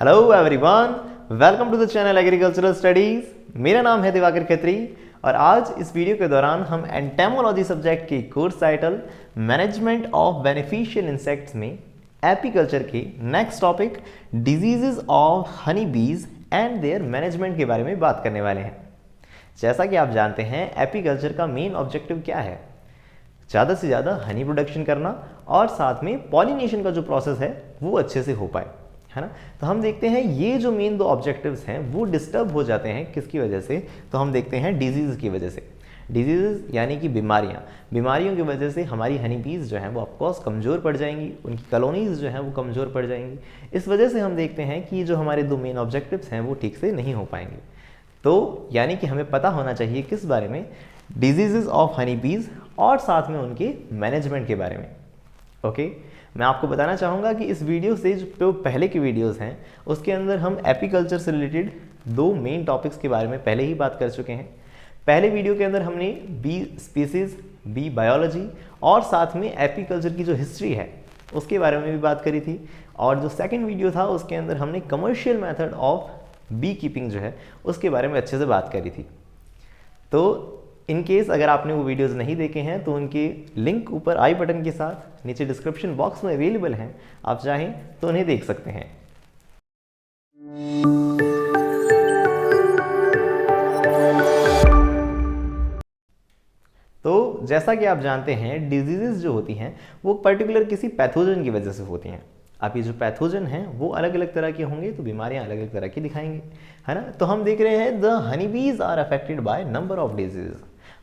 Hello everyone, welcome to the channel agricultural studies. मेरा नाम है दिवाकर खत्री और आज इस वीडियो के दौरान हम एंटेमोलॉजी सब्जेक्ट के course title management of beneficial insects में एपीकल्चर के next topic diseases of honey बीज एंड देयर मैनेजमेंट के बारे में बात करने वाले हैं। जैसा कि आप जानते हैं, एपीकल्चर का मेन ऑब्जेक्टिव क्या है? ज़्यादा से ज़्यादा हनी प्रोडक्शन करना और साथ में पॉलिनेशन का जो प्रोसेस है वो अच्छे से हो पाए, है ना। तो हम देखते हैं ये जो मेन दो ऑब्जेक्टिव्स हैं वो डिस्टर्ब हो जाते हैं किसकी वजह से? तो हम देखते हैं डिजीज़ की वजह से। डिजीज़ यानी कि बीमारियों की वजह से हमारी हनी बीज जो हैं वो ऑफकोर्स कमज़ोर पड़ जाएंगी, उनकी कॉलोनीज़ जो हैं वो कमज़ोर पड़ जाएंगी। इस वजह से हम देखते हैं कि जो हमारे दो मेन ऑब्जेक्टिव्स हैं वो ठीक से नहीं हो पाएंगे। तो यानी कि हमें पता होना चाहिए किस बारे में? डिजीज़ ऑफ हनी बीज और साथ में उनके मैनेजमेंट के बारे में। ओके, मैं आपको बताना चाहूँगा कि इस वीडियो से जो पहले की वीडियोस हैं उसके अंदर हम एपीकल्चर से रिलेटेड दो मेन टॉपिक्स के बारे में पहले ही बात कर चुके हैं। पहले वीडियो के अंदर हमने बी स्पीसीज, बी बायोलॉजी और साथ में एपीकल्चर की जो हिस्ट्री है उसके बारे में भी बात करी थी। और जो सेकंड वीडियो था उसके अंदर हमने commercial method of bee keeping जो है उसके बारे में अच्छे से बात करी थी। तो इन केस अगर आपने वो वीडियोस नहीं देखे हैं तो उनके लिंक ऊपर आई बटन के साथ नीचे डिस्क्रिप्शन बॉक्स में अवेलेबल हैं, आप चाहें तो उन्हें देख सकते हैं। तो जैसा कि आप जानते हैं, डिजीजेस जो होती हैं वो पर्टिकुलर किसी पैथोजन की वजह से होती हैं। अब ये जो पैथोजन हैं वो अलग अलग तरह के होंगे, तो बीमारियां अलग अलग तरह की दिखाएंगे, है ना। तो हम देख रहे हैं the honey bees are affected by number of disease.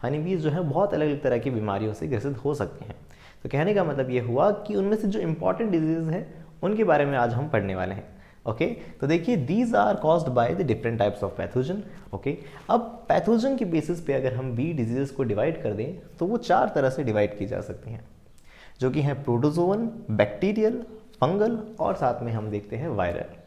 Honey bees जो है बहुत अलग अलग तरह की बीमारियों से ग्रसित हो सकते हैं। तो कहने का मतलब ये हुआ कि उनमें से जो इंपॉर्टेंट डिजीज हैं उनके बारे में आज हम पढ़ने वाले हैं। ओके, तो देखिए these are caused by the different types of pathogen. Okay, अब पैथोजन के बेसिस पे अगर हम बी डिजीजेस को डिवाइड कर दें तो वो चार तरह से डिवाइड की जा सकती हैं, जो कि हैं प्रोटोजोवन, बैक्टीरियल, फंगल और साथ में हम देखते हैं वायरल।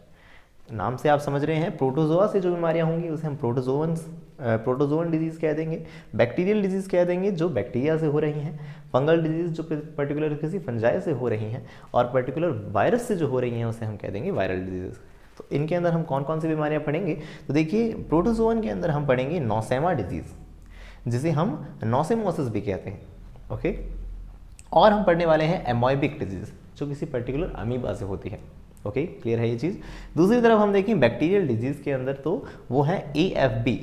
नाम से आप समझ रहे हैं, प्रोटोजोआ से जो बीमारियां होंगी उसे हम प्रोटोजोवन डिजीज़ कह देंगे, बैक्टीरियल डिजीज़ कह देंगे जो बैक्टीरिया से हो रही हैं, फंगल डिजीज़ जो पर्टिकुलर किसी फंजाई से हो रही हैं, और पर्टिकुलर वायरस से जो हो रही हैं उसे हम कह देंगे वायरल डिजीज़। तो इनके अंदर हम कौन कौन सी बीमारियां पढ़ेंगे? तो देखिए प्रोटोजोवन के अंदर हम पढ़ेंगे नोसेमा डिजीज़, जिसे हम नोसेमोसिस भी कहते हैं। ओके, और हम पढ़ने वाले हैं एमोइबिक डिजीज़ जो किसी पर्टिकुलर अमीबा से होती है। ओके, क्लियर है ये चीज़। दूसरी तरफ हम देखें बैक्टीरियल डिजीज़ के अंदर, तो वो है AFB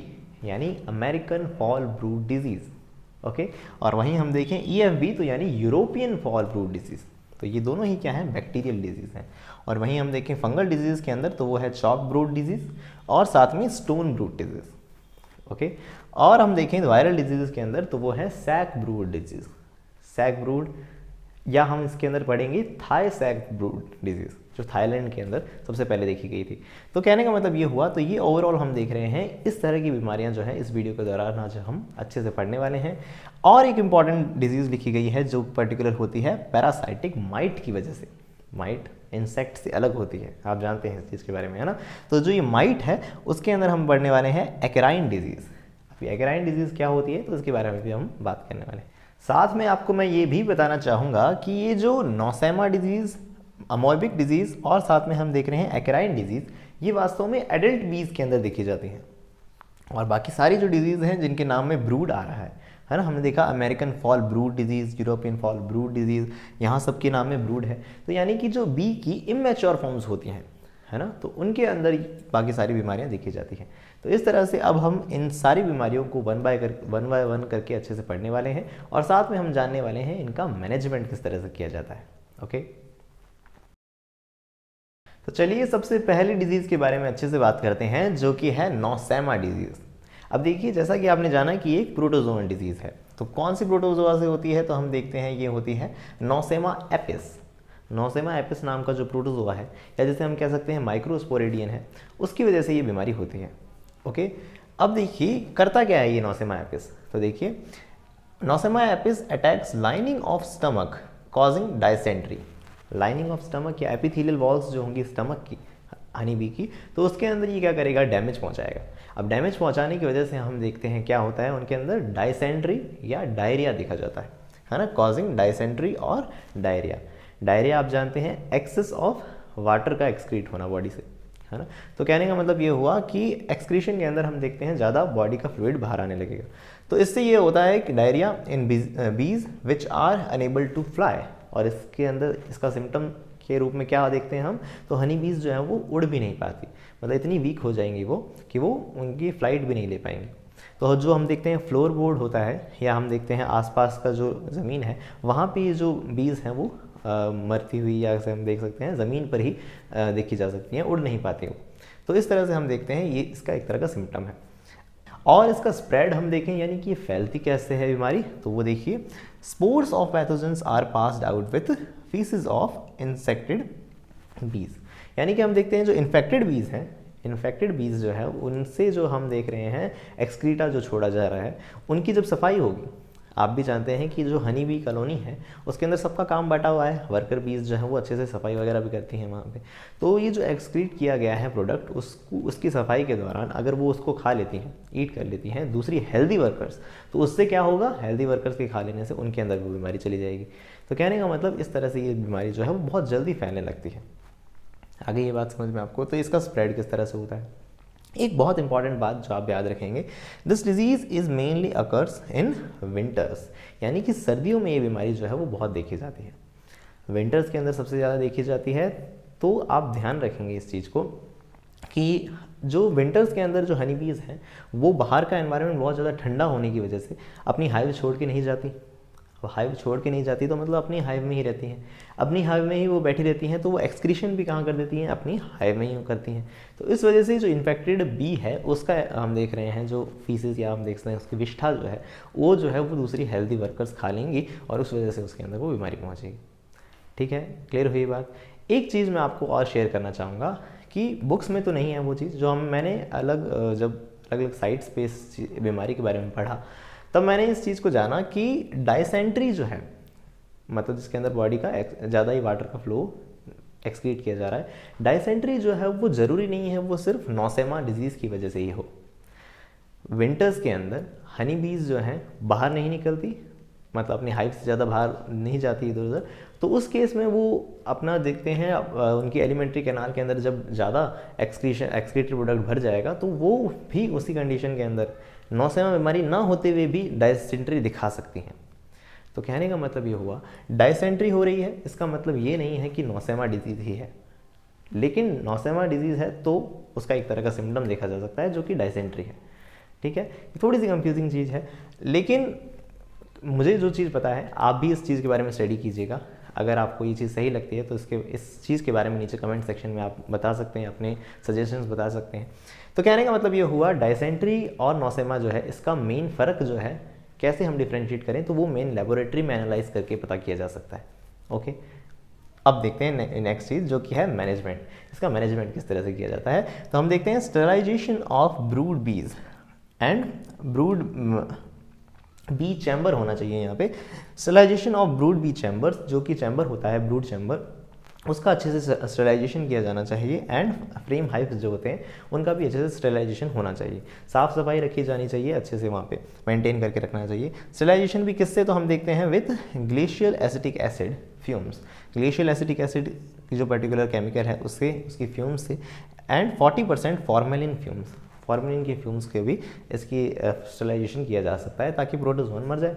यानी American fall brood disease. Okay, और वहीं हम देखें EFB तो यानी यूरोपियन फॉल ब्रूड डिजीज़। तो ये दोनों ही क्या है? बैक्टीरियल डिजीज़ हैं। और वहीं हम देखें फंगल डिजीज़ के अंदर, तो वो है चॉक ब्रूड डिजीज़ और साथ में स्टोन ब्रूड डिजीज़। ओके, और हम देखें वायरल डिजीज़ के अंदर, तो वो है sac brood disease, sac brood, या हम इसके अंदर पढ़ेंगे थाई सैक ब्रूड डिजीज़ जो थाईलैंड के अंदर सबसे पहले देखी गई थी। तो कहने का मतलब ये हुआ, तो ये ओवरऑल हम देख रहे हैं इस तरह की बीमारियां जो है इस वीडियो के दौरान आज हम अच्छे से पढ़ने वाले हैं। और एक इंपॉर्टेंट डिजीज़ लिखी गई है जो पर्टिकुलर होती है पैरासाइटिक माइट की वजह से। माइट इंसेक्ट से अलग होती है, आप जानते हैं इस चीज़ के बारे में, है ना। तो जो ये माइट है उसके अंदर हम पढ़ने वाले हैं एक्राइन डिजीज़। अभी एक्राइन डिजीज़ क्या होती है तो उसके बारे में भी हम बात करने वाले हैं। साथ में आपको मैं ये भी बताना चाहूँगा कि ये जो नोसेमा डिजीज़, अमोइबिक डिजीज़ और साथ में हम देख रहे हैं एक्राइन डिजीज़, ये वास्तव में एडल्ट बीज के अंदर देखी जाती हैं। और बाकी सारी जो डिजीज़ हैं जिनके नाम में ब्रूड आ रहा है ना, हमने देखा American fall brood disease, European fall brood disease, यहाँ सबके नाम में ब्रूड है। तो यानी कि जो बी की इमेच्योर फॉर्म्स होती हैं, है ना, तो उनके अंदर बाकी सारी बीमारियां देखी जाती हैं। तो इस तरह से अब हम इन सारी बीमारियों को वन बाय वन करके अच्छे से पढ़ने वाले हैं और साथ में हम जानने वाले हैं इनका मैनेजमेंट किस तरह से किया जाता है। ओके, तो चलिए सबसे पहली डिजीज़ के बारे में अच्छे से बात करते हैं जो कि है नोसेमा डिजीज़। अब देखिए, जैसा कि आपने जाना कि एक प्रोटोजोअन डिजीज़ है, तो कौन सी प्रोटोजोआ से होती है? तो हम देखते हैं ये होती है नोसेमा एपिस। नोसेमा एपिस नाम का जो प्रोटोजोआ है, या जैसे हम कह सकते हैं माइक्रोस्पोरेडियन है, उसकी वजह से ये बीमारी होती है। ओके, अब देखिए करता क्या है ये नोसेमा एपिस? तो देखिए Nosema Apis attacks lining of stomach causing dysentery. Lining of stomach या एपिथेलियल वॉल्स जो होंगी स्टमक की, हनी बी की, तो उसके अंदर ये क्या करेगा? डैमेज पहुंचाएगा। अब डैमेज पहुंचाने की वजह से हम देखते हैं क्या होता है, उनके अंदर डायसेंट्री या डायरिया देखा जाता है ना, कॉजिंग डायसेंट्री और डायरिया। डायरिया आप जानते हैं एक्सेस ऑफ वाटर का एक्सक्रीट होना बॉडी से, है ना। तो कहने का मतलब ये हुआ कि एक्सक्रीशन के अंदर हम देखते हैं ज़्यादा बॉडी का फ्लूइड बाहर आने लगेगा। तो इससे ये होता है कि diarrhoea in bees which are unable to fly, और इसके अंदर इसका सिम्टम के रूप में क्या देखते हैं हम, तो हनी बीज जो है वो उड़ भी नहीं पाती, मतलब इतनी वीक हो जाएंगी वो कि वो उनकी फ्लाइट भी नहीं ले पाएंगी। तो जो हम देखते हैं फ्लोर बोर्ड होता है, या हम देखते हैं आसपास का जो ज़मीन है वहाँ पे जो बीज हैं वो मरती हुई, या हम देख सकते हैं ज़मीन पर ही देखी जा सकती हैं, उड़ नहीं पाती वो। तो इस तरह से हम देखते हैं ये इसका एक तरह का सिम्टम है। और इसका स्प्रेड हम देखें, यानी कि ये फैलती कैसे है बीमारी, तो वो देखिए, spores of pathogens are passed out with faeces of infected bees. यानी कि हम देखते हैं जो इन्फेक्टेड बीज हैं, इन्फेक्टेड बीज जो है उनसे जो हम देख रहे हैं एक्सक्रीटा जो छोड़ा जा रहा है, उनकी जब सफाई होगी, आप भी जानते हैं कि जो हनी बी कॉलोनी है उसके अंदर सबका काम बटा हुआ है, वर्कर बीज जो है वो अच्छे से सफाई वगैरह भी करती हैं वहाँ पे। तो ये जो एक्सक्रीट किया गया है प्रोडक्ट, उसको उसकी सफाई के दौरान अगर वो उसको खा लेती हैं, ईट कर लेती हैं दूसरी हेल्दी वर्कर्स, तो उससे क्या होगा, हेल्दी वर्कर्स के खा लेने से उनके अंदर वो बीमारी चली जाएगी। तो कहने का मतलब इस तरह से ये बीमारी जो है वो बहुत जल्दी फैलने लगती है। आगे ये बात समझ में आपको, तो इसका स्प्रेड किस तरह से होता है। एक बहुत इंपॉर्टेंट बात जो आप याद रखेंगे, this disease is mainly occurs in winters, यानी कि सर्दियों में ये बीमारी जो है वो बहुत देखी जाती है, विंटर्स के अंदर सबसे ज़्यादा देखी जाती है। तो आप ध्यान रखेंगे इस चीज़ को कि जो विंटर्स के अंदर जो हनी बीज हैं वो बाहर का एनवायरनमेंट बहुत ज़्यादा ठंडा होने की वजह से अपनी हाइव छोड़ के नहीं जाती। अब हाइव छोड़ के नहीं जाती तो मतलब अपनी हाइव में ही रहती हैं, अपनी हाइव में ही वो बैठी रहती हैं, तो वो एक्सक्रीशन भी कहाँ कर देती हैं, अपनी हाइव में ही करती हैं। तो इस वजह से जो इन्फेक्टेड बी है उसका हम देख रहे हैं जो फीसेस, या हम देख सकते हैं उसकी विष्ठा जो है वो दूसरी हेल्दी वर्कर्स खा लेंगी और उस वजह से उसके अंदर वो बीमारी पहुँचेगी। ठीक है, क्लियर हुई बात। एक चीज़ मैं आपको और शेयर करना चाहूँगा कि बुक्स में तो नहीं है वो चीज़, जो मैंने जब अलग अलग साइट्स पे इस बीमारी के बारे में पढ़ा तब मैंने इस चीज़ को जाना कि डायसेंट्री जो है, मतलब जिसके अंदर बॉडी का ज़्यादा ही वाटर का फ्लो एक्सक्रीट किया जा रहा है, डायसेंट्री जो है वो ज़रूरी नहीं है वो सिर्फ नौसेमा डिजीज़ की वजह से ही हो। विंटर्स के अंदर हनी बीज जो हैं बाहर नहीं निकलती, मतलब अपनी हाइव से ज़्यादा बाहर नहीं जाती इधर उधर, तो उस केस में वो अपना देखते हैं उनकी एलिमेंट्री कैनाल के अंदर जब ज़्यादा एक्सक्रीटरी प्रोडक्ट भर जाएगा तो वो भी उसी कंडीशन के अंदर नौसेमा बीमारी ना होते हुए भी डायसेंट्री दिखा सकती हैं। तो कहने का मतलब ये हुआ, डायसेंट्री हो रही है इसका मतलब ये नहीं है कि नौसेमा डिजीज़ ही है, लेकिन नौसेमा डिजीज़ है तो उसका एक तरह का सिम्टम देखा जा सकता है जो कि डायसेंट्री है। ठीक है, थोड़ी सी कंफ्यूजिंग चीज़ है, लेकिन मुझे जो चीज़ पता है आप भी इस चीज़ के बारे में स्टडी कीजिएगा। अगर आपको ये चीज़ सही लगती है तो इस चीज़ के बारे में नीचे कमेंट सेक्शन में आप बता सकते हैं, अपने सजेशंस बता सकते हैं। तो कहने का मतलब ये हुआ, डायसेंट्री और नौसेमा जो है इसका मेन फ़र्क जो है कैसे हम डिफ्रेंशिएट करें, तो वो मेन लेबोरेटरी में एनालाइज करके पता किया जा सकता है। ओके, अब देखते हैं नेक्स्ट चीज़ जो कि है मैनेजमेंट। इसका मैनेजमेंट किस तरह से किया जाता है, तो हम देखते हैं sterilisation of brood bees and brood bee chamber होना चाहिए यहाँ पे। Sterilisation of brood bee chamber, जो कि चैम्बर होता है ब्रूड चैम्बर, उसका अच्छे से स्टरलाइजेशन किया जाना चाहिए। एंड फ्रेम हाइव्स जो होते हैं उनका भी अच्छे से स्टरलाइजेशन होना चाहिए, साफ़ सफाई रखी जानी चाहिए, अच्छे से वहाँ पे मेंटेन करके रखना चाहिए। स्टरलाइजेशन भी किससे, तो हम देखते हैं with glacial acetic acid fumes, glacial acetic acid की जो पर्टिकुलर केमिकल है उससे, उसकी फ्यूम्स से, एंड 40% फॉर्मेलिन फ्यूम्स, फॉर्मेलिन की फ्यूम्स के भी इसकी स्टरलाइजेशन किया जा सकता है ताकि प्रोटोजोन मर जाए।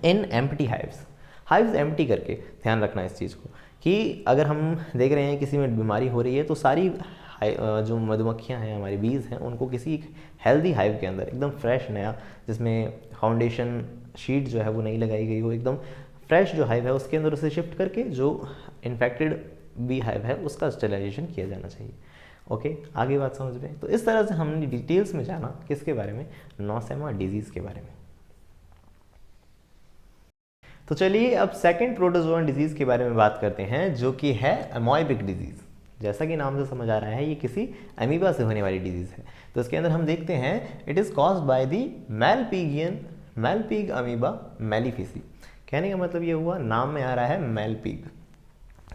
इन एम्प्टी हाइव्स एम्प्टी करके ध्यान रखना इस चीज़ को कि अगर हम देख रहे हैं किसी में बीमारी हो रही है तो सारी जो मधुमक्खियां हैं, हमारी बीज हैं, उनको किसी एक हेल्दी हाइव के अंदर एकदम फ्रेश नया, जिसमें फाउंडेशन शीट जो है वो नहीं लगाई गई हो, एकदम फ्रेश जो हाइव है उसके अंदर उसे शिफ्ट करके जो इन्फेक्टेड बी हाइव है उसका स्टरलाइजेशन किया जाना चाहिए। ओके, आगे बात समझ में। तो इस तरह से हमने डिटेल्स में जाना किसके बारे में, नौसेमा डिजीज़ के बारे में। तो चलिए अब सेकंड प्रोटोजोअन डिजीज़ के बारे में बात करते हैं जो कि है अमोइबिक डिजीज़। जैसा कि नाम से समझ आ रहा है ये किसी अमीबा से होने वाली डिजीज़ है। तो इसके अंदर हम देखते हैं it is caused by the Malpighamoeba mellificae. कहने का मतलब ये हुआ, नाम में आ रहा है मैलपीग,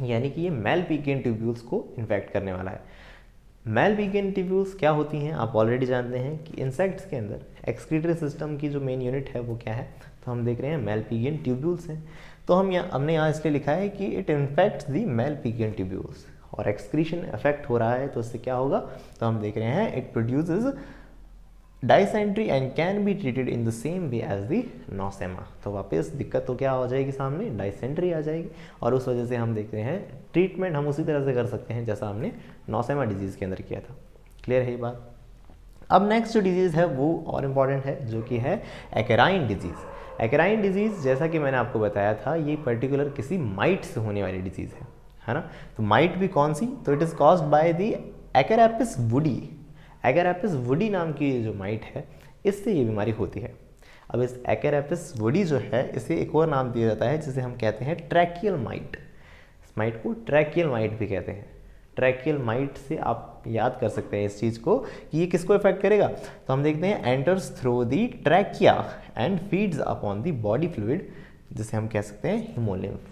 यानी कि ये मैलपीगियन ट्यूब्यूल्स को इन्फेक्ट करने वाला है। मैलपीगियन ट्यूब्यूल्स क्या होती हैं आप ऑलरेडी जानते हैं कि इंसेक्ट्स के अंदर एक्सक्रीटरी सिस्टम की जो मेन यूनिट है वो क्या है, तो हम देख रहे हैं मैलपीगियन ट्यूब्यूल्स हैं। तो हमने यहाँ इसलिए लिखा है कि इट इन्फेक्ट्स दी मैलपीगियन ट्यूब्यूल्स, और एक्सक्रीशन इफेक्ट हो रहा है, तो इससे क्या होगा, तो हम देख रहे हैं it produces dysentery and can be treated in the same way as the nosema. तो वापस दिक्कत तो क्या हो जाएगी, सामने डाइसेंट्री आ जाएगी, और उस वजह से हम देखते हैं ट्रीटमेंट हम उसी तरह से कर सकते हैं जैसा हमने नोसेमा डिजीज़ के अंदर किया था। क्लियर है ये बात। अब नेक्स्ट जो डिजीज़ है वो और इम्पॉर्टेंट है, जो कि है एक्राइन डिजीज़। एक्राइन डिजीज़ जैसा कि मैंने आपको बताया था, ये पर्टिकुलर किसी माइट से होने वाली डिजीज़ है ना। तो माइट भी कौन सी, तो it is caused by the Acarapis woodi. Acarapis woodi नाम की जो माइट है, इससे ये बीमारी होती है। अब इस एकेरापिस वुडी जो है, इसे एक और नाम दिया जाता है जिसे हम कहते हैं ट्रैकियल माइट। इस माइट को ट्रैकियल माइट भी कहते हैं। ट्रैकियल माइट से आप याद कर सकते हैं इस चीज़ को कि ये किसको इफेक्ट करेगा, तो हम देखते हैं enters through the trachea and feeds upon the body fluid, जिसे हम कह सकते हैं हीमोलिम्फ।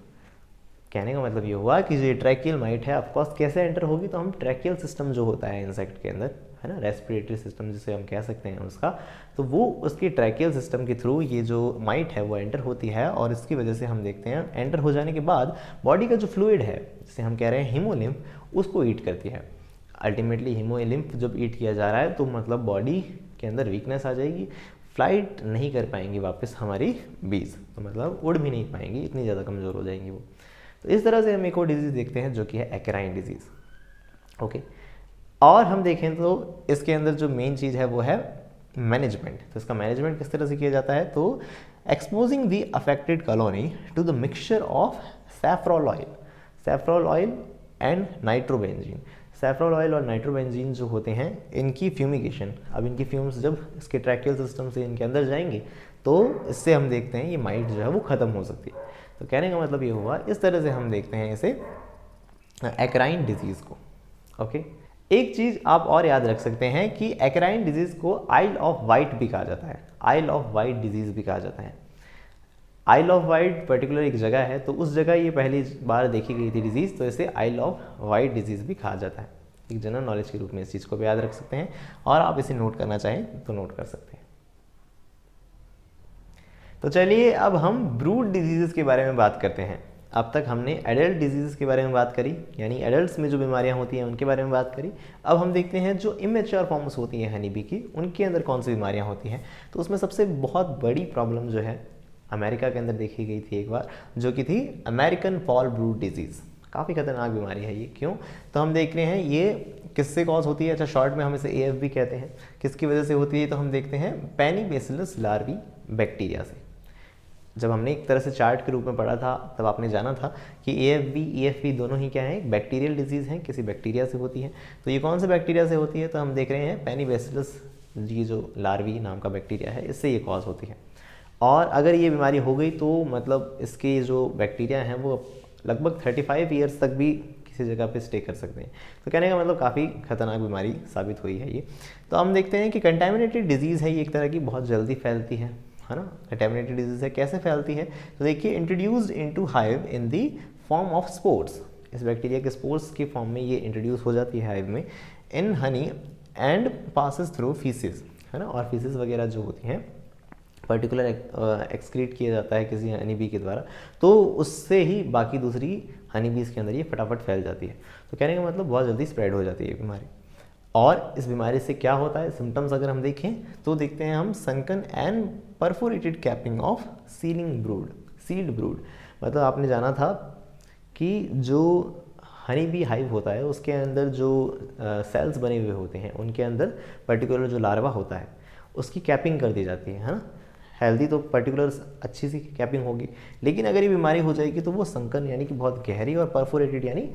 कहने का मतलब ये हुआ कि जो ये ट्रैकियल माइट है ऑफकोर्स कैसे एंटर होगी, तो हम ट्रैकियल सिस्टम जो होता है इंसेक्ट के अंदर, है ना, रेस्पिरेटरी सिस्टम जिसे हम कह सकते हैं उसका, तो वो उसकी ट्रैकियल सिस्टम के थ्रू ये जो माइट है वो एंटर होती है, और इसकी वजह से हम देखते हैं एंटर हो जाने के बाद बॉडी का जो फ्लूइड है, जिसे हम कह रहे हैं हीमोलिम्फ, उसको ईट करती है। अल्टीमेटली हीमोलिम्फ जब ईट किया जा रहा है तो मतलब बॉडी के अंदर वीकनेस आ जाएगी, फ्लाइट नहीं कर पाएंगी वापस हमारी बीज, तो मतलब उड़ भी नहीं पाएंगी, इतनी ज़्यादा कमज़ोर हो जाएंगी वो। तो इस तरह से हम एक और डिजीज़ देखते हैं जो कि है एक्राइन डिजीज़। ओके, और हम देखें तो इसके अंदर जो मेन चीज़ है वो है मैनेजमेंट। तो इसका मैनेजमेंट किस तरह से किया जाता है, तो exposing the affected colony to the mixture of safrol oil and nitrobenzene. Safrol oil और नाइट्रोबेंजीन जो होते हैं, इनकी फ्यूमिगेशन, अब इनकी फ्यूम्स जब इसके ट्रैकियल सिस्टम से इनके अंदर जाएंगे तो इससे हम देखते हैं ये माइट जो है वो ख़त्म हो सकती है। तो कहने का मतलब ये हुआ, इस तरह से हम देखते हैं इसे एक्राइन डिजीज़ को। ओके, एक चीज़ आप और याद रख सकते हैं कि एक्राइन डिजीज़ को आइल ऑफ वाइट भी कहा जाता है, आइल ऑफ वाइट डिजीज़ भी कहा जाता है। आइल ऑफ वाइट पर्टिकुलर एक जगह है, तो उस जगह ये पहली बार देखी गई थी डिजीज़, तो इसे आइल ऑफ वाइट डिजीज़ भी कहा जाता है। एक जनरल नॉलेज के रूप में इस चीज़ को भी याद रख सकते हैं, और आप इसे नोट करना चाहें तो नोट कर सकते हैं। तो चलिए अब हम ब्रूड डिजीज़ के बारे में बात करते हैं। अब तक हमने एडल्ट डिजीज़ के बारे में बात करी, यानी एडल्ट्स में जो बीमारियां होती हैं उनके बारे में बात करी। अब हम देखते हैं जो इमेच्योर फॉर्म्स होती हैं हनी बी की, उनके अंदर कौन सी बीमारियां होती हैं। तो उसमें सबसे बहुत बड़ी प्रॉब्लम जो है अमेरिका के अंदर देखी गई थी एक बार, जो कि थी अमेरिकन फॉल ब्रूड डिजीज़। काफ़ी खतरनाक बीमारी है ये। क्यों, तो हम देख रहे हैं ये किससे कॉज होती है। अच्छा, शॉर्ट में हम इसे AF भी कहते हैं। किसकी वजह से होती है, तो हम देखते हैं पेनिबैसिलस लार्वी बैक्टीरिया से। जब हमने एक तरह से चार्ट के रूप में पढ़ा था, तब आपने जाना था कि AFB EFB दोनों ही क्या है, बैक्टीरियल डिजीज़ हैं, किसी बैक्टीरिया से होती है। तो ये कौन से बैक्टीरिया से होती है, तो हम देख रहे हैं पेनिबैसिलस, ये जो लार्वी नाम का बैक्टीरिया है, इससे ये कॉज होती है। और अगर ये बीमारी हो गई तो मतलब इसके जो बैक्टीरिया हैं वो लगभग 35 ईयर्स तक भी किसी जगह पे स्टे कर सकते हैं। तो कहने का मतलब काफ़ी खतरनाक बीमारी साबित हुई है ये। तो हम देखते हैं कि कंटेमिनेटेड डिजीज़ है ये, एक तरह की बहुत जल्दी फैलती है ना। कंटेमिनेटेड डिजीज़ है, कैसे फैलती है, तो देखिए introduced into hive in the form of spores. इस बैक्टीरिया के स्पोर्स की फॉर्म में ये इंट्रोड्यूस हो जाती है हाइव में, in honey and passes through faeces, है ना। और फीसिस वगैरह जो होती हैं पर्टिकुलर एक्सक्रीट किया जाता है किसी हनी बी के द्वारा, तो उससे ही बाकी दूसरी हनी बीज के अंदर ये फटाफट फैल जाती है। तो कहने का मतलब बहुत जल्दी स्प्रेड हो जाती है ये बीमारी। और इस बीमारी से क्या होता है, सिम्टम्स अगर हम देखें तो देखते हैं हम sunken and perforated capping of sealing brood, sealed brood. मतलब आपने जाना था कि जो हनी बी हाइव होता है उसके अंदर जो सेल्स बने हुए होते हैं उनके अंदर पर्टिकुलर जो लार्वा होता है उसकी कैपिंग कर दी जाती है ना। हेल्दी तो पर्टिकुलर अच्छी सी कैपिंग होगी, लेकिन अगर ये बीमारी हो जाएगी तो वो संकन यानी कि बहुत गहरी और परफोरेटेड यानी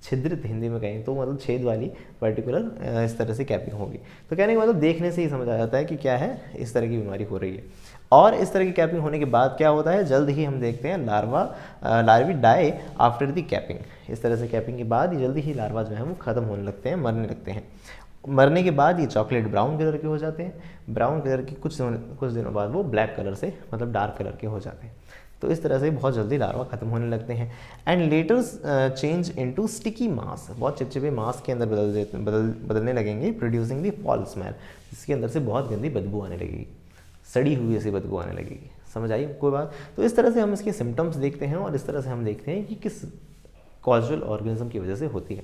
छिद्रित हिंदी में कहें तो मतलब छेद वाली पर्टिकुलर इस तरह से कैपिंग होगी। तो कहने का मतलब देखने से ही समझ आ जाता है कि क्या है, इस तरह की बीमारी हो रही है। और इस तरह की कैपिंग होने के बाद क्या होता है, जल्द ही हम देखते हैं larvae die after the capping. इस तरह से कैपिंग के बाद जल्दी ही लार्वा जो है वो ख़त्म होने लगते हैं, मरने लगते हैं। मरने के बाद ये चॉकलेट ब्राउन कलर के हो जाते हैं। ब्राउन कलर के कुछ दिनों बाद वो ब्लैक कलर से मतलब डार्क कलर के हो जाते हैं। तो इस तरह से बहुत जल्दी लार्वा खत्म होने लगते हैं। And later change into sticky mass, बहुत चिपचिपे मास के अंदर बदलने लगेंगे, प्रोड्यूसिंग दी फॉल स्मेल, जिसके अंदर से बहुत गंदी बदबू आने लगेगी, सड़ी हुई ऐसी बदबू आने लगेगी। समझ आई कोई बात। तो इस तरह से हम इसके सिम्टम्स देखते हैं और इस तरह से हम देखते हैं कि किस कॉजल ऑर्गेनिज्म की वजह से होती है।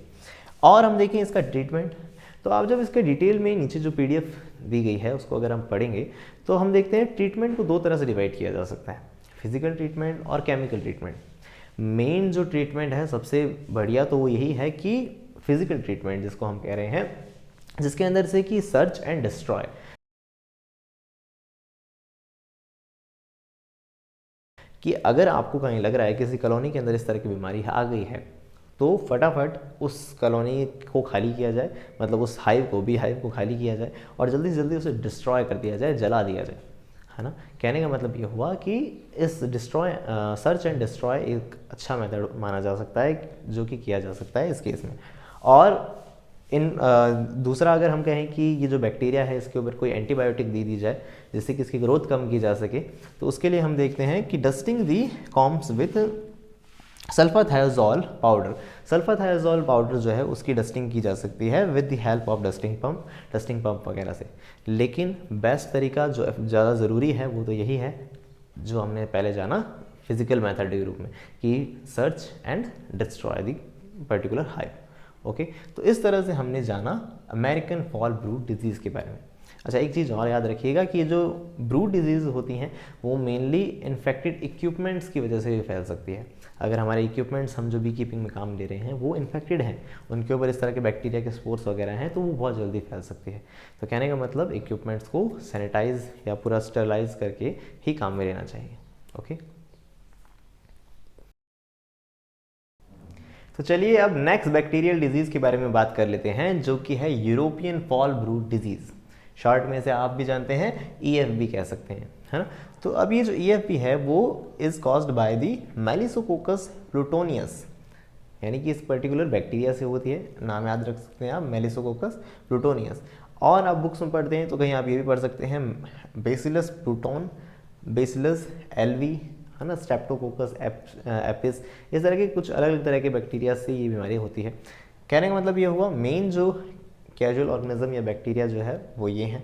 और हम देखें इसका ट्रीटमेंट, तो आप जब इसके डिटेल में नीचे जो पीडीएफ दी गई है उसको अगर हम पढ़ेंगे तो हम देखते हैं ट्रीटमेंट को दो तरह से डिवाइड किया जा सकता है, फिजिकल ट्रीटमेंट और केमिकल ट्रीटमेंट। मेन जो ट्रीटमेंट है सबसे बढ़िया तो वो यही है कि फिजिकल ट्रीटमेंट जिसको हम कह रहे हैं, जिसके अंदर से कि सर्च एंड डिस्ट्रॉय, कि अगर आपको कहीं लग रहा है किसी कॉलोनी के अंदर इस तरह की बीमारी आ गई है तो फटाफट उस कॉलोनी को खाली किया जाए, मतलब उस हाइव को, बी हाइव को खाली किया जाए और जल्दी से जल्दी उसे डिस्ट्रॉय कर दिया जाए, जला दिया जाए, है ना। कहने का मतलब ये हुआ कि इस सर्च एंड डिस्ट्रॉय एक अच्छा मेथड माना जा सकता है जो कि किया जा सकता है इस केस में। और दूसरा अगर हम कहें कि ये जो बैक्टीरिया है इसके ऊपर कोई एंटीबायोटिक दे दी जाए जिससे कि इसकी ग्रोथ कम की जा सके, तो उसके लिए हम देखते हैं कि dusting the combs with sulphathiazole powder. Sulphathiazole powder जो है उसकी डस्टिंग की जा सकती है with the help of dusting pump वगैरह से। लेकिन बेस्ट तरीका जो ज़्यादा ज़रूरी है वो तो यही है जो हमने पहले जाना फिजिकल मेथड के रूप में, कि search and destroy the particular hive. Okay, तो इस तरह से हमने जाना अमेरिकन फॉल ब्रूड डिजीज़ के बारे में। अच्छा, एक चीज़ और याद रखिएगा कि जो ब्रूड डिजीज़ होती हैं वो मेनली इन्फेक्टेड इक्विपमेंट्स की वजह से भी फैल सकती है। अगर हमारे इक्विपमेंट्स हम जो बी कीपिंग में काम ले रहे हैं वो इन्फेक्टेड हैं, उनके ऊपर इस तरह के बैक्टीरिया के स्पोर्स वगैरह हैं, तो वो बहुत जल्दी फैल सकती है। तो कहने का मतलब इक्विपमेंट्स को सैनिटाइज या पूरा स्टरलाइज करके ही काम में लेना चाहिए। ओके, तो चलिए अब नेक्स्ट बैक्टीरियल डिजीज़ के बारे में बात कर लेते हैं जो कि है European fall brood disease. Short में से आप भी जानते हैं EFB कह सकते हैं, है ना। तो अब ये जो EFB है वो इज़ कॉज्ड बाय दी मेलिसोकोकस प्लूटोनियस, यानी कि इस पर्टिकुलर बैक्टीरिया से होती है। नाम याद रख सकते हैं आप, मेलिसोकोकस प्लूटोनियस। और आप बुक्स में पढ़ते हैं तो कहीं आप ये भी पढ़ सकते हैं बेसिलस प्लूटोन, बेसिलस एलवी, है ना, स्ट्रेप्टोकोकस एपिस, इस तरह के कुछ अलग अलग तरह के बैक्टीरिया से ये बीमारी होती है। कहने का मतलब ये हुआ मेन जो कैजुअल ऑर्गेनिज्म या बैक्टीरिया जो है वो ये हैं।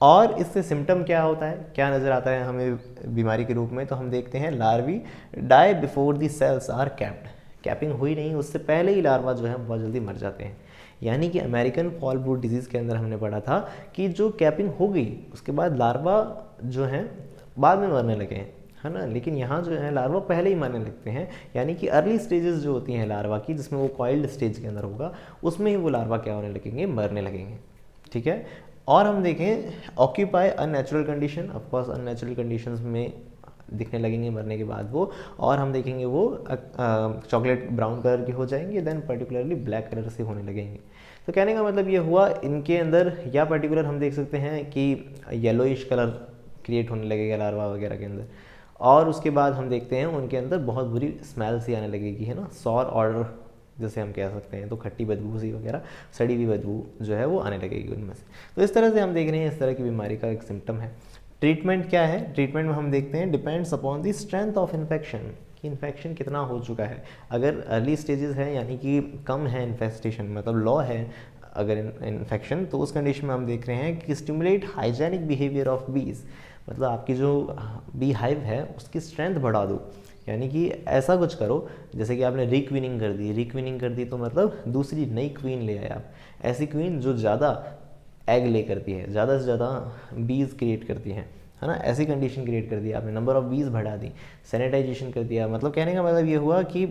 और इससे सिम्टम क्या होता है, क्या नज़र आता है हमें बीमारी के रूप में, तो हम देखते हैं larvae die before the cells are capped. Capping हुई नहीं उससे पहले ही लार्वा जो है बहुत जल्दी मर जाते हैं। यानी कि अमेरिकन फॉल ब्रूड डिजीज़ के अंदर हमने पढ़ा था कि जो कैपिंग हो गई उसके बाद लार्वा जो हैं बाद में मरने लगे हैं, है ना। लेकिन यहाँ जो है लार्वा पहले ही मरने लगते हैं, यानी कि अर्ली स्टेजेस जो होती हैं लार्वा की, जिसमें वो कॉइल्ड स्टेज के अंदर होगा, उसमें ही वो लार्वा क्या होने लगेंगे, मरने लगेंगे। ठीक है। और हम देखें occupy unnatural condition, of course unnatural conditions में दिखने लगेंगे मरने के बाद वो, और हम देखेंगे वो चॉकलेट ब्राउन कलर के हो जाएंगे, देन पर्टिकुलरली ब्लैक कलर से होने लगेंगे। तो कहने का मतलब ये हुआ इनके अंदर, या पर्टिकुलर हम देख सकते हैं कि येलोइश कलर क्रिएट होने लगेगा लार्वा वगैरह के अंदर। और उसके बाद हम देखते हैं उनके अंदर बहुत बुरी स्मेल सी आने लगेगी, है ना, सॉर ऑर्डर जैसे हम कह सकते हैं, तो खट्टी बदबू सी वगैरह, सड़ी हुई बदबू जो है वो आने लगेगी उनमें से। तो इस तरह से हम देख रहे हैं इस तरह की बीमारी का एक सिम्टम है। ट्रीटमेंट क्या है, ट्रीटमेंट में हम देखते हैं depends upon the strength of infection, कि इन्फेक्शन कितना हो चुका है। अगर अर्ली स्टेजेस है यानी कि कम है इन्फेस्टेशन, मतलब लॉ है अगर इन्फेक्शन, तो उस कंडीशन में हम देख रहे हैं कि स्टिमुलेट हाइजेनिक बिहेवियर ऑफ बीज, मतलब आपकी जो बी हाइव है उसकी स्ट्रेंथ बढ़ा दो, यानी कि ऐसा कुछ करो जैसे कि आपने रिक्वीनिंग कर दी। रिक्वीनिंग कर दी तो मतलब दूसरी नई क्वीन ले आए आप, ऐसी क्वीन जो ज़्यादा एग ले करती है, ज़्यादा से ज़्यादा बीज क्रिएट करती हैं, है ना। ऐसी कंडीशन क्रिएट कर दी आपने, नंबर ऑफ बीज बढ़ा दी, सैनिटाइजेशन कर दिया। मतलब कहने का मतलब ये हुआ कि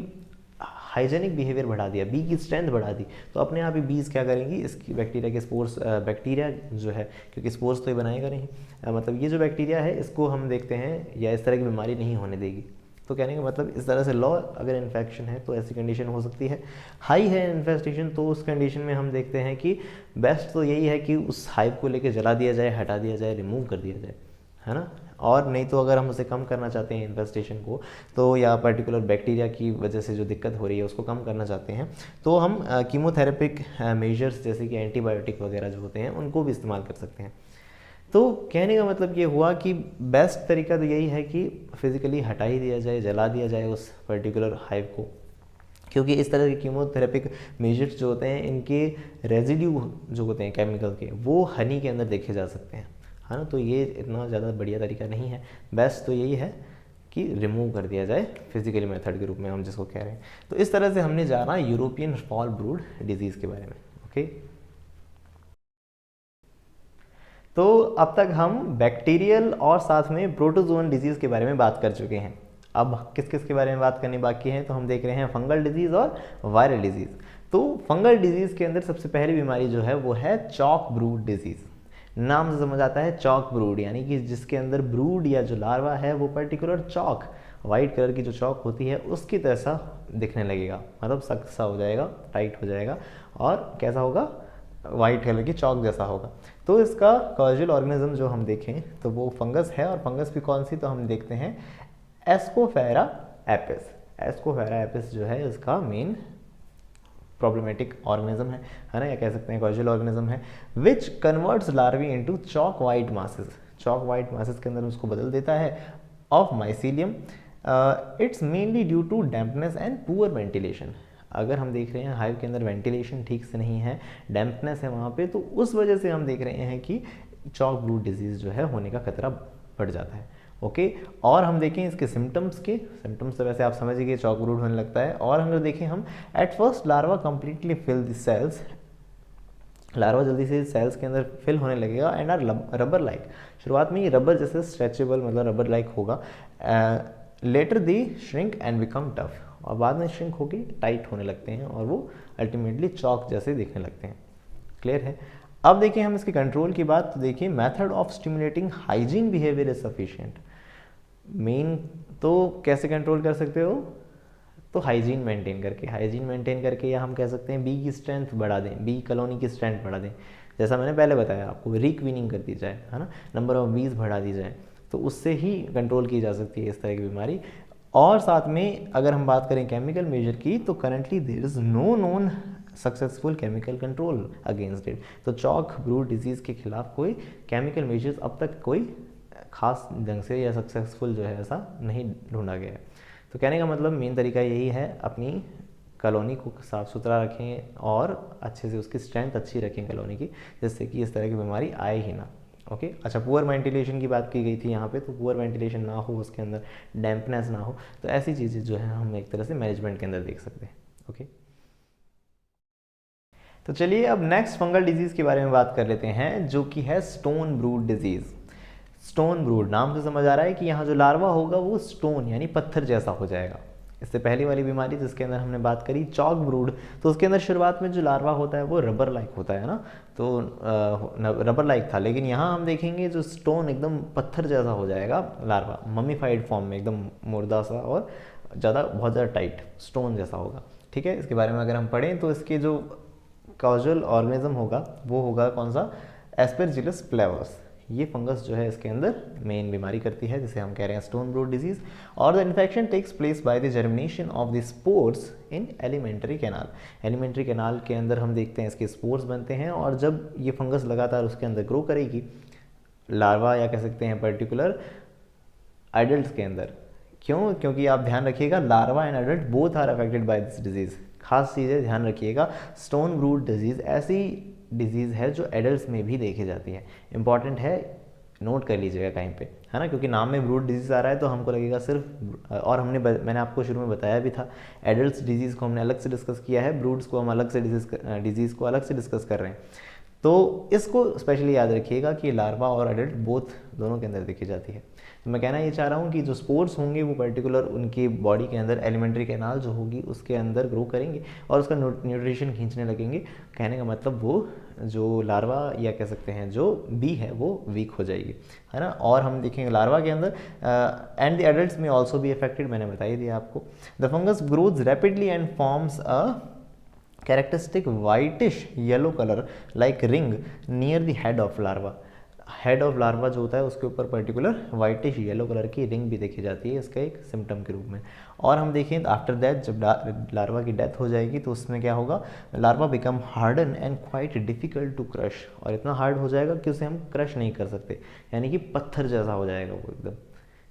हाइजेनिक बिहेवियर बढ़ा दिया, बी की स्ट्रेंथ बढ़ा दी, तो अपने आप ही बीज क्या करेंगी, इसकी बैक्टीरिया के स्पोर्स, बैक्टीरिया जो है क्योंकि स्पोर्स तो ये बनाएगा नहीं, मतलब ये जो बैक्टीरिया है इसको हम देखते हैं या इस तरह की बीमारी नहीं होने देगी। तो कहने का मतलब इस तरह से लॉ, अगर इन्फेक्शन है तो ऐसी कंडीशन हो सकती है। हाई है इन्फेस्टेशन, तो उस कंडीशन में हम देखते हैं कि बेस्ट तो यही है कि उस हाइव को लेकर जला दिया जाए, हटा दिया जाए, रिमूव कर दिया जाए, है ना। और नहीं तो अगर हम उसे कम करना चाहते हैं इन्फेस्टेशन को, तो या पर्टिकुलर बैक्टीरिया की वजह से जो दिक्कत हो रही है उसको कम करना चाहते हैं, तो हम कीमोथेरेपिक मेजर्स जैसे कि एंटीबायोटिक वगैरह जो होते हैं उनको भी इस्तेमाल कर सकते हैं। तो कहने का मतलब ये हुआ कि बेस्ट तरीका तो यही है कि फिज़िकली हटा ही दिया जाए, जला दिया जाए उस पर्टिकुलर हाइव को, क्योंकि इस तरह के कीमोथेरेपिक मेजर्स जो होते हैं इनके रेजिड्यू जो होते हैं केमिकल के, वो हनी के अंदर देखे जा सकते हैं, है ना। तो ये इतना ज़्यादा बढ़िया तरीका नहीं है, बेस्ट तो यही है कि रिमूव कर दिया जाए फिजिकली मेथड के रूप में हम जिसको कह रहे हैं। तो इस तरह से हमने जाना यूरोपियन फॉल ब्रूड डिजीज़ के बारे में। ओके, तो अब तक हम बैक्टीरियल और साथ में प्रोटोजोन डिजीज़ के बारे में बात कर चुके हैं। अब किस किस के बारे में बात करनी बाकी है, तो हम देख रहे हैं फंगल डिजीज़ और वायरल डिजीज़। तो फंगल डिजीज़ के अंदर सबसे पहली बीमारी जो है वो है चॉक ब्रूड डिजीज़। नाम से समझ आता है चॉक ब्रूड, यानी कि जिसके अंदर ब्रूड या जो लार्वा है वो पर्टिकुलर चॉक, वाइट कलर की जो चॉक होती है उसकी तरह सा दिखने लगेगा, मतलब सख्त सा हो जाएगा, टाइट हो जाएगा और कैसा होगा, वाइट कलर की चॉक जैसा होगा। तो इसका कॉजल ऑर्गेनिज्म जो हम देखें तो वो फंगस है, और फंगस भी कौन सी, तो हम देखते हैं एस्कोफेरा एपिस। एस्कोफेरा एपिस जो है इसका मेन प्रॉब्लमेटिक ऑर्गेनिज्म है ना, या कह सकते हैं कॉजल ऑर्गेनिज्म है, which converts larvae into chalk white masses. Chalk white masses के अंदर उसको बदल देता है of mycelium. It's mainly due to dampness and poor ventilation. अगर हम देख रहे हैं हाइव के अंदर वेंटिलेशन ठीक से नहीं है, डैम्पनेस है वहाँ पे, तो उस वजह से हम देख रहे हैं कि चॉक ब्रूड डिजीज़ जो है होने का खतरा बढ़ जाता है। ओके, और हम देखें इसके सिम्टम्स तो वैसे आप समझ गए चॉक ब्रूड होने लगता है। और हम देखें हम at first larva completely fill the cells, larva जल्दी से सेल्स के अंदर फिल होने लगेगा एंड आर रबर लाइक। शुरुआत में ये रबर जैसे स्ट्रेचेबल, मतलब रबर लाइक होगा। Later they shrink and become tough, और बाद में श्रिंक होकर टाइट होने लगते हैं और वो अल्टीमेटली चॉक जैसे दिखने लगते हैं। क्लियर है। अब देखिए हम इसके कंट्रोल की बात, तो देखिए method of stimulating hygiene behaviour is sufficient. Main तो कैसे कंट्रोल कर सकते हो, तो हाइजीन मेंटेन करके, या हम कह सकते हैं बी की स्ट्रेंथ बढ़ा दें, बी कॉलोनी की स्ट्रेंथ बढ़ा दें, जैसा मैंने पहले बताया आपको, रिक्वीनिंग कर दी जाए, है ना, नंबर ऑफ बीज बढ़ा दी जाए, तो उससे ही कंट्रोल की जा सकती है इस तरह की बीमारी। और साथ में अगर हम बात करें केमिकल मेजर की, तो currently there is no known successful chemical control against it. तो चॉक ब्रूड डिजीज़ के खिलाफ कोई केमिकल मेजर्स अब तक कोई खास ढंग से या सक्सेसफुल जो है ऐसा नहीं ढूंढा गया है। तो कहने का मतलब मेन तरीका यही है, अपनी कॉलोनी को साफ़ सुथरा रखें और अच्छे से उसकी स्ट्रेंथ अच्छी रखें कॉलोनी की, जिससे कि इस तरह की बीमारी आए ही ना। ओके, अच्छा, पुअर वेंटिलेशन की बात की गई थी यहाँ पे, तो पुअर वेंटिलेशन ना हो, उसके अंदर डैम्पनेस ना हो, तो ऐसी चीज़ें जो है हम एक तरह से मैनेजमेंट के अंदर देख सकते हैं। ओके, तो चलिए अब नेक्स्ट फंगल डिजीज़ के बारे में बात कर लेते हैं, जो कि है stone brood disease. Stone brood, नाम से समझ आ रहा है कि यहाँ जो लार्वा होगा वो स्टोन यानी पत्थर जैसा हो जाएगा। इससे पहली वाली बीमारी जिसके अंदर हमने बात करी चॉक ब्रूड, तो उसके अंदर शुरुआत में जो लार्वा होता है वो रबर लाइक होता है ना, तो रबर लाइक था, लेकिन यहाँ हम देखेंगे जो स्टोन एकदम पत्थर जैसा हो जाएगा लार्वा, ममीफाइड फॉर्म में एकदम मुर्दा सा और बहुत ज़्यादा टाइट स्टोन जैसा होगा। ठीक है, इसके बारे में अगर हम पढ़ें तो इसके जो कॉजल ऑर्गेनिज्म होगा वो होगा कौन सा, एस्पेरजिलस फ्लेवर्स। ये फंगस जो है इसके अंदर मेन बीमारी करती है, जिसे हम कह रहे हैं स्टोन ब्रूड डिजीज। और the infection takes place by the germination of the spores in alimentary canal. Alimentary canal के अंदर हम देखते हैं इसके स्पोर्स बनते हैं, और जब ये फंगस लगातार उसके अंदर ग्रो करेगी, लार्वा या कह सकते हैं पर्टिकुलर एडल्ट के अंदर। क्यों? क्योंकि आप ध्यान रखिएगा larva and adult both are affected by this disease. खास चीज़ें ध्यान रखिएगा, स्टोन ब्रूड डिजीज़ ऐसी डिजीज़ है जो एडल्ट्स में भी देखी जाती है। इंपॉर्टेंट है, नोट कर लीजिएगा कहीं पे, है ना, क्योंकि नाम में ब्रूड डिजीज़ आ रहा है तो हमको लगेगा सिर्फ, और मैंने आपको शुरू में बताया भी था, एडल्ट्स डिजीज़ को हमने अलग से डिस्कस किया है, ब्रूड्स को हम अलग से डिजीज़ को अलग से डिस्कस कर रहे हैं। तो इसको स्पेशली याद रखिएगा कि लार्वा और एडल्ट बोथ दोनों के अंदर देखी जाती है। तो मैं कहना ये चाह रहा हूँ कि जो स्पोर्स होंगे वो पर्टिकुलर उनकी बॉडी के अंदर एलिमेंट्री कैनाल जो होगी उसके अंदर ग्रो करेंगे और उसका न्यूट्रिशन खींचने लगेंगे। कहने का मतलब वो जो लार्वा या कह सकते हैं जो बी है वो वीक हो जाएगी, है ना। और हम देखेंगे लार्वा के अंदर एंड द एडल्ट्स में ऑल्सो बी अफेक्टेड, मैंने बता ही दिया आपको। The fungus grows rapidly and forms a characteristic whitish yellow color like ring near the head of larva। Head of larva जो होता है उसके ऊपर पर्टिकुलर वाइटिश येलो कलर की रिंग भी देखी जाती है इसका एक सिम्टम के रूप में। और हम देखें आफ्टर दैट जब लार्वा की डेथ हो जाएगी तो उसमें क्या होगा, larva become harden and quite difficult to crush, और इतना हार्ड हो जाएगा कि उसे हम क्रश नहीं कर सकते, यानी कि पत्थर जैसा हो जाएगा वो एकदम।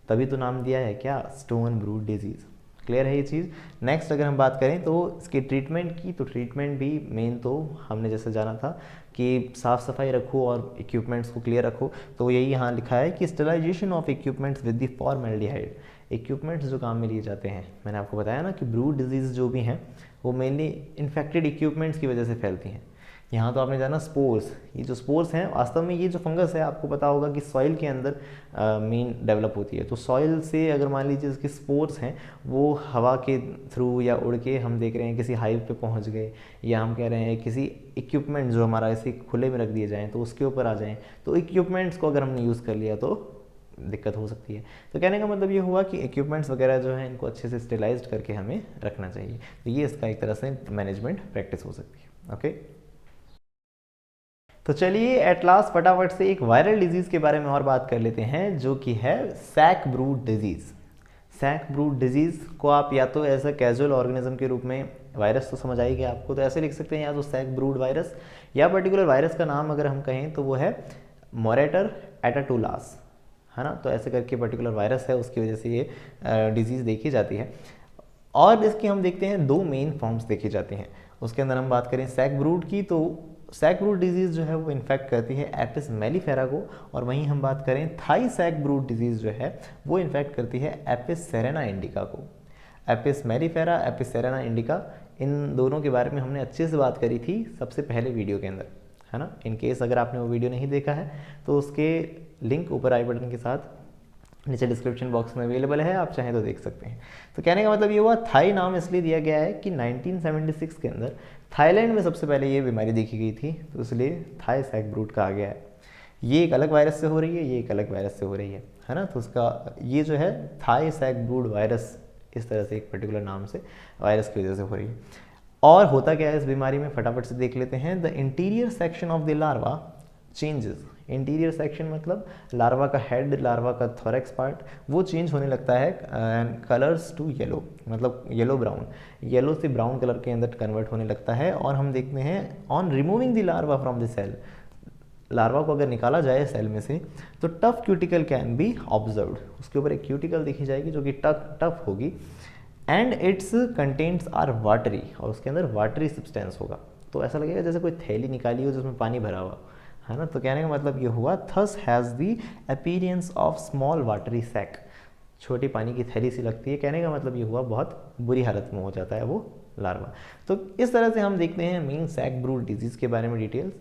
तभी तो नाम दिया है क्या, स्टोन ब्रूड डिजीज़। क्लियर है ये चीज़। नेक्स्ट अगर हम बात करें तो इसकी ट्रीटमेंट की, तो ट्रीटमेंट भी मेन तो हमने जैसे जाना था कि साफ़ सफाई रखो और इक्विपमेंट्स को क्लियर रखो, तो यही यहाँ लिखा है कि sterilisation of equipments with the formaldehyde. Equipments जो काम में लिए जाते हैं, मैंने आपको बताया ना कि ब्रूड डिजीज़ जो भी हैं वो मेनली इन्फेक्टेड इक्विपमेंट्स की वजह से फैलती हैं। यहाँ तो आपने जाना स्पोर्स, ये जो स्पोर्स हैं वास्तव में ये जो फंगस है आपको पता होगा कि सॉइल के अंदर मेन डेवलप होती है। तो सॉइल से अगर मान लीजिए इसके स्पोर्स हैं वो हवा के थ्रू या उड़ के हम देख रहे हैं किसी हाइव पे पहुँच गए, या हम कह रहे हैं किसी इक्विपमेंट जो हमारा ऐसे खुले में रख दिए जाएँ तो उसके ऊपर आ जाएँ, तो इक्विपमेंट्स को अगर हमने यूज़ कर लिया तो दिक्कत हो सकती है। तो कहने का मतलब ये हुआ कि इक्विपमेंट्स वगैरह जो है इनको अच्छे से स्टेलाइज्ड करके हमें रखना चाहिए। तो ये इसका एक तरह से मैनेजमेंट प्रैक्टिस हो सकती है। ओके, तो चलिए एट लास्ट फटाफट से एक वायरल डिजीज़ के बारे में और बात कर लेते हैं जो कि है sac brood disease. Sac brood disease को आप या तो ऐसा कैजुअल ऑर्गेनिज्म के रूप में, वायरस तो समझ आएगी आपको, तो ऐसे लिख सकते हैं या तो सैक ब्रूड वायरस, या पर्टिकुलर वायरस का नाम अगर हम कहें तो वो है मोरेटर एटाटुलास, है ना। तो ऐसे करके पर्टिकुलर वायरस है, उसकी वजह से ये डिजीज़ देखी जाती है। और इसकी हम देखते हैं दो मेन फॉर्म्स देखी जाती हैं। उसके अंदर हम बात करें सैक ब्रूड की, तो सैक ब्रूड डिजीज़ जो है वो इन्फेक्ट करती है एपिस मेलिफेरा को, और वहीं हम बात करें थाई सैक ब्रूड डिजीज़ जो है वो इन्फेक्ट करती है एपिस सेरेना इंडिका को। Apis mellifera, Apis cerana indica, इन दोनों के बारे में हमने अच्छे से बात करी थी सबसे पहले वीडियो के अंदर, है ना। इन केस अगर आपने वो वीडियो नहीं देखा है तो उसके लिंक ऊपर आई बटन के साथ नीचे डिस्क्रिप्शन बॉक्स में अवेलेबल है, आप चाहें तो देख सकते हैं। तो कहने का मतलब ये हुआ थाई नाम इसलिए दिया गया है कि 1976 के अंदर थाईलैंड में सबसे पहले ये बीमारी देखी गई थी, तो इसलिए थाई सैक ब्रूड कहा गया है। ये एक अलग वायरस से हो रही है, ये एक अलग वायरस से हो रही है ना। तो उसका ये जो है थाई सैक ब्रूड वायरस इस तरह से एक पर्टिकुलर नाम से वायरस की वजह से हो रही है। और होता क्या है इस बीमारी में, फटाफट से देख लेते हैं। The interior section of the larva changes. Interior section मतलब लार्वा का हेड, लार्वा का थोरैक्स पार्ट, वो चेंज होने लगता है एंड कलर्स टू येलो, मतलब येलो ब्राउन, येलो से ब्राउन कलर के अंदर कन्वर्ट होने लगता है। और हम देखते हैं on removing the larva from the cell, larva को अगर निकाला जाए सेल में से तो tough cuticle can be observed, उसके ऊपर एक क्यूटिकल देखी जाएगी जो कि टफ होगी, and its contents are watery, और उसके अंदर वाटरी सब्सटेंस होगा। तो ऐसा लगेगा जैसे कोई थैली निकाली हो जिसमें पानी भरा हुआ, है ना। तो कहने का मतलब ये हुआ thus has the appearance of small watery sac, छोटी पानी की थैली सी लगती है। कहने का मतलब ये हुआ बहुत बुरी हालत में हो जाता है वो लार्वा। तो इस तरह से हम देखते हैं मेन सैक ब्रूड डिजीज़ के बारे में डिटेल्स।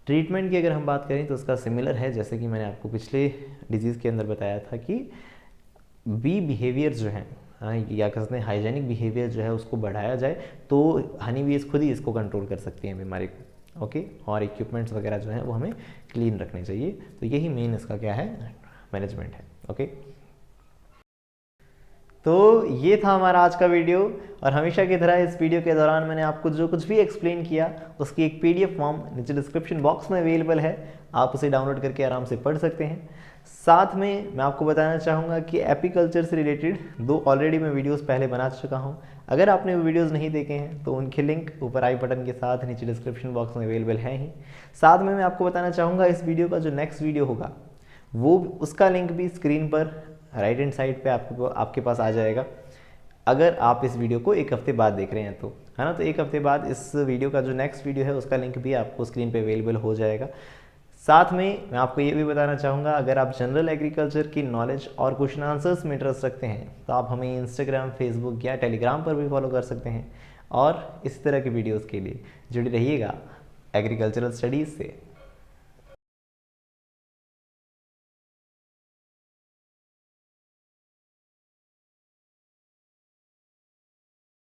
ट्रीटमेंट की अगर हम बात करें तो उसका सिमिलर है जैसे कि मैंने आपको पिछले डिजीज़ के अंदर बताया था कि बी बिहेवियर जो है, या कह सकते हैं हाइजेनिक बिहेवियर जो है उसको बढ़ाया जाए तो हनी बीज खुद ही इसको कंट्रोल कर सकती हैं बीमारी को। ओके, और इक्विपमेंट्स वगैरह जो हैं वो हमें क्लीन रखने चाहिए। तो यही मेन इसका क्या है, मैनेजमेंट है। ओके, तो ये था हमारा आज का वीडियो, और हमेशा की तरह इस वीडियो के दौरान मैंने आपको जो कुछ भी एक्सप्लेन किया उसकी एक PDF फॉर्म नीचे डिस्क्रिप्शन बॉक्स में अवेलेबल है, आप उसे डाउनलोड करके आराम से पढ़ सकते हैं। साथ में मैं आपको बताना चाहूँगा कि एपीकल्चर से रिलेटेड 2 ऑलरेडी मैं वीडियोस पहले बना चुका हूँ। अगर आपने वो वीडियोस नहीं देखे हैं तो उनके लिंक ऊपर आई बटन के साथ नीचे डिस्क्रिप्शन बॉक्स में अवेलेबल है ही। साथ में मैं आपको बताना चाहूँगा इस वीडियो का जो नेक्स्ट वीडियो होगा वो उसका लिंक भी स्क्रीन पर राइट हैंड साइड पे आपके पास आ जाएगा, अगर आप इस वीडियो को 1 हफ्ते बाद देख रहे हैं तो, है ना। तो 1 हफ्ते बाद इस वीडियो का जो नेक्स्ट वीडियो है उसका लिंक भी आपको स्क्रीन पे अवेलेबल हो जाएगा। साथ में मैं आपको ये भी बताना चाहूँगा, अगर आप जनरल एग्रीकल्चर की नॉलेज और क्वेश्चन आंसर्स में इंटरेस्ट रखते हैं तो आप हमें इंस्टाग्राम, फेसबुक या टेलीग्राम पर भी फॉलो कर सकते हैं। और इस तरह के वीडियोज़ के लिए जुड़े रहिएगा एग्रीकल्चरल स्टडीज़ से।